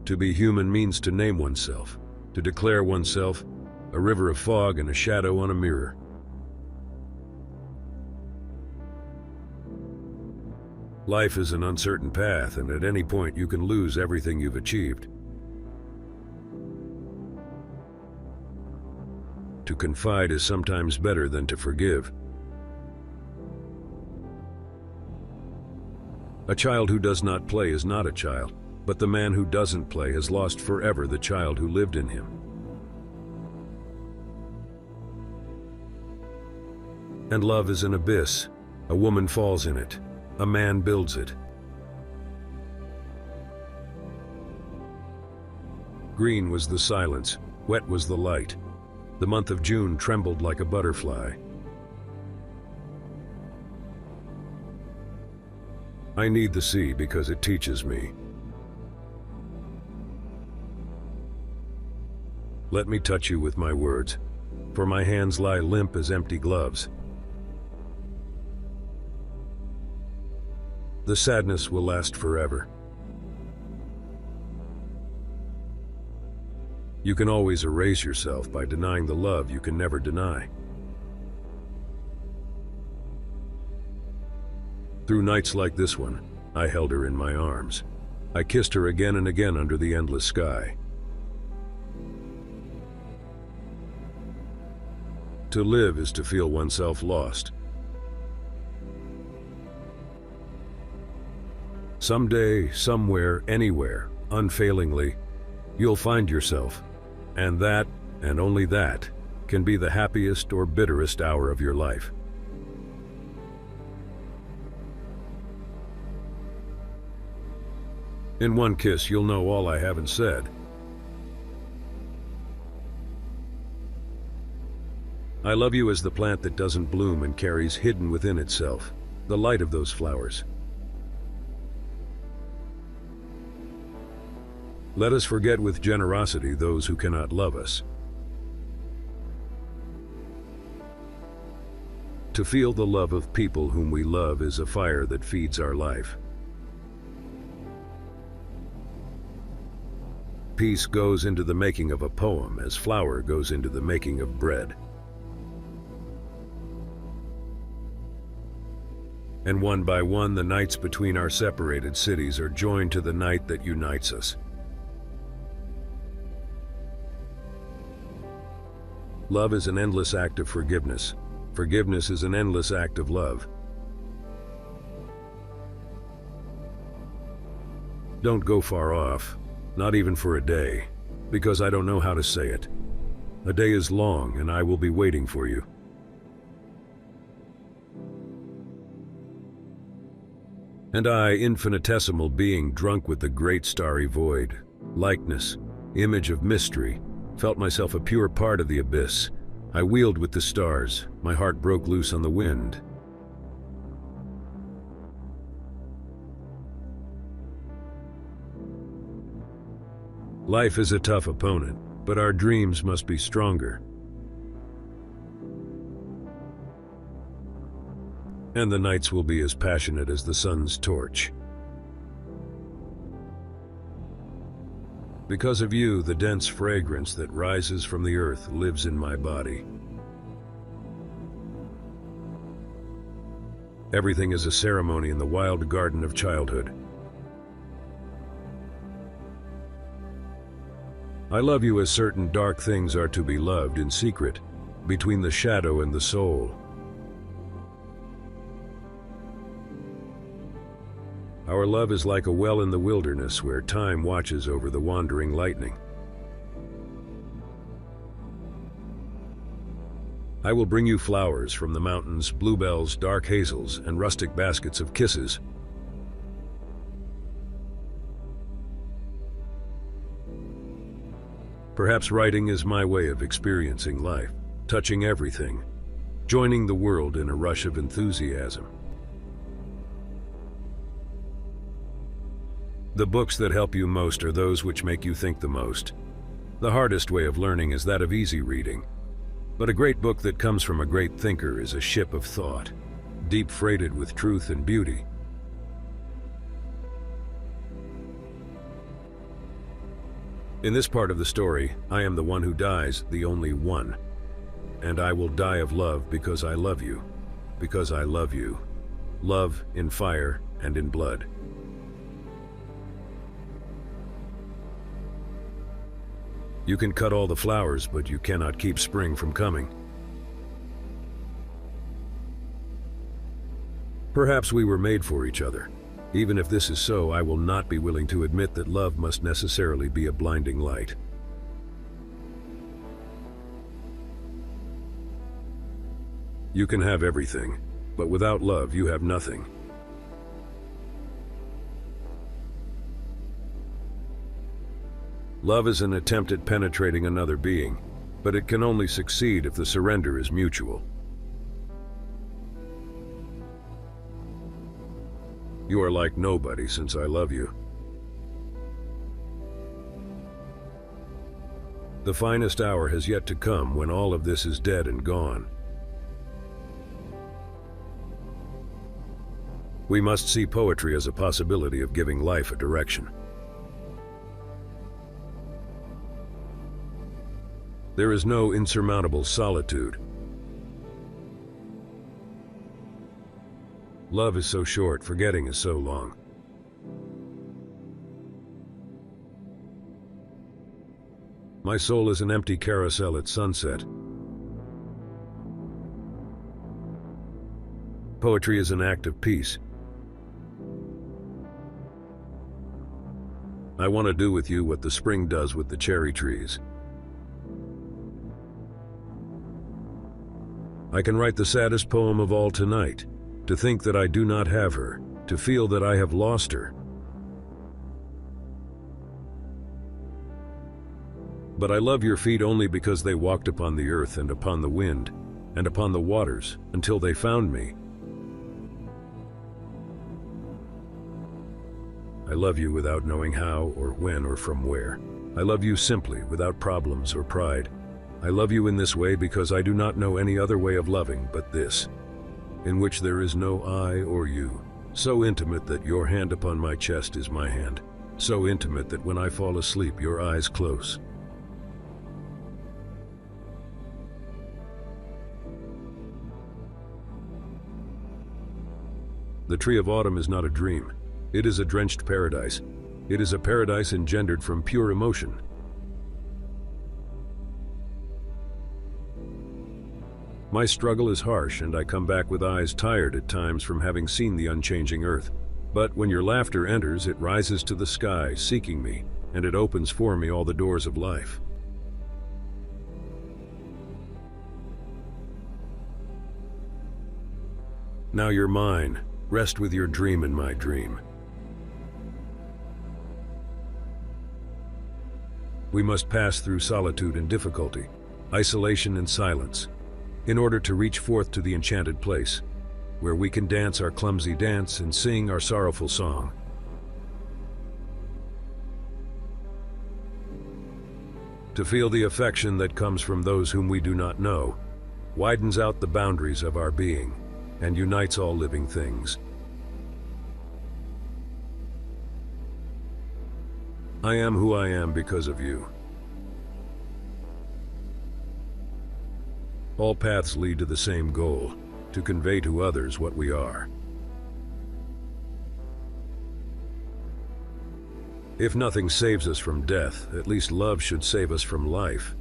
To be human means to name oneself, to declare oneself a river of fog and a shadow on a mirror. Life is an uncertain path, and at any point you can lose everything you've achieved. To confide is sometimes better than to forgive. A child who does not play is not a child, but the man who doesn't play has lost forever the child who lived in him. And love is an abyss. A woman falls in it. A man builds it. Green was the silence, wet was the light. The month of June trembled like a butterfly. I need the sea because it teaches me. Let me touch you with my words, for my hands lie limp as empty gloves. The sadness will last forever. You can always erase yourself by denying the love you can never deny. Through nights like this one, I held her in my arms. I kissed her again and again under the endless sky. To live is to feel oneself lost. Someday, somewhere, anywhere, unfailingly, you'll find yourself, and that, and only that, can be the happiest or bitterest hour of your life. In one kiss, you'll know all I haven't said. I love you as the plant that doesn't bloom and carries hidden within itself the light of those flowers. Let us forget with generosity those who cannot love us. To feel the love of people whom we love is a fire that feeds our life. Peace goes into the making of a poem as flour goes into the making of bread. And one by one, the nights between our separated cities are joined to the night that unites us. Love is an endless act of forgiveness. Forgiveness is an endless act of love. Don't go far off, not even for a day, because I don't know how to say it. A day is long, and I will be waiting for you. And I, infinitesimal being drunk with the great starry void, likeness, image of mystery, felt myself a pure part of the abyss. I wheeled with the stars, my heart broke loose on the wind. Life is a tough opponent, but our dreams must be stronger. And the nights will be as passionate as the sun's torch. Because of you, the dense fragrance that rises from the earth lives in my body. Everything is a ceremony in the wild garden of childhood. I love you as certain dark things are to be loved in secret, between the shadow and the soul. Our love is like a well in the wilderness where time watches over the wandering lightning. I will bring you flowers from the mountains, bluebells, dark hazels, and rustic baskets of kisses. Perhaps writing is my way of experiencing life, touching everything, joining the world in a rush of enthusiasm. The books that help you most are those which make you think the most. The hardest way of learning is that of easy reading. But a great book that comes from a great thinker is a ship of thought, deep freighted with truth and beauty. In this part of the story, I am the one who dies, the only one. And I will die of love because I love you. Because I love you. Love in fire and in blood. You can cut all the flowers, but you cannot keep spring from coming. Perhaps we were made for each other. Even if this is so, I will not be willing to admit that love must necessarily be a blinding light. You can have everything, but without love you have nothing. Love is an attempt at penetrating another being, but it can only succeed if the surrender is mutual. You are like nobody since I love you. The finest hour has yet to come when all of this is dead and gone. We must see poetry as a possibility of giving life a direction. There is no insurmountable solitude. Love is so short, forgetting is so long. My soul is an empty carousel at sunset. Poetry is an act of peace. I want to do with you what the spring does with the cherry trees. I can write the saddest poem of all tonight, to think that I do not have her, to feel that I have lost her. But I love your feet only because they walked upon the earth and upon the wind, and upon the waters, until they found me. I love you without knowing how or when or from where. I love you simply, without problems or pride. I love you in this way because I do not know any other way of loving but this, in which there is no I or you, so intimate that your hand upon my chest is my hand, so intimate that when I fall asleep your eyes close. The tree of autumn is not a dream. It is a drenched paradise. It is a paradise engendered from pure emotion. My struggle is harsh, and I come back with eyes tired at times from having seen the unchanging earth. But when your laughter enters, it rises to the sky, seeking me, and it opens for me all the doors of life. Now you're mine. Rest with your dream in my dream. We must pass through solitude and difficulty, isolation and silence, in order to reach forth to the enchanted place, where we can dance our clumsy dance and sing our sorrowful song. To feel the affection that comes from those whom we do not know, widens out the boundaries of our being, and unites all living things. I am who I am because of you. All paths lead to the same goal, to convey to others what we are. If nothing saves us from death, at least love should save us from life.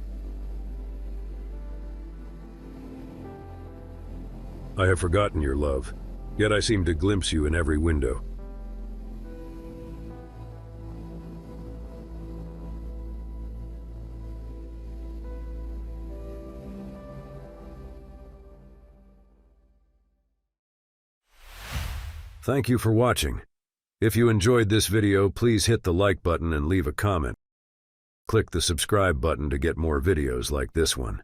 I have forgotten your love, yet I seem to glimpse you in every window. Thank you for watching. If you enjoyed this video, please hit the like button and leave a comment. Click the subscribe button to get more videos like this one.